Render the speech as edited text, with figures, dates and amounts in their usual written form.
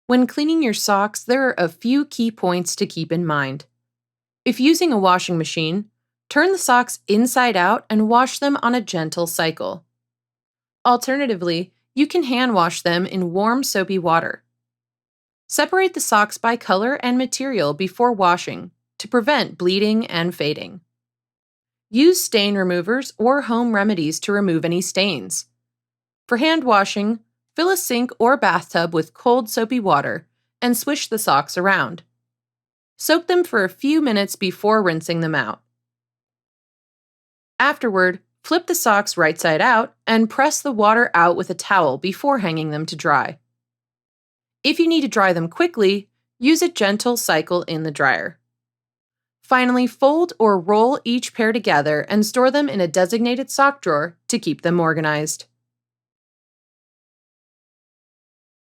When cleaning your socks, there are a few key points to keep in mind. If using a washing machine, turn the socks inside out and wash them on a gentle cycle. Alternatively, you can hand wash them in warm, soapy water. Separate the socks by color and material before washing to prevent bleeding and fading. Use stain removers or home remedies to remove any stains. For hand washing, fill a sink or bathtub with cold soapy water and swish the socks around. Soak them for a few minutes before rinsing them out. Afterward, flip the socks right side out and press the water out with a towel before hanging them to dry. If you need to dry them quickly, use a gentle cycle in the dryer. Finally, fold or roll each pair together and store them in a designated sock drawer to keep them organized.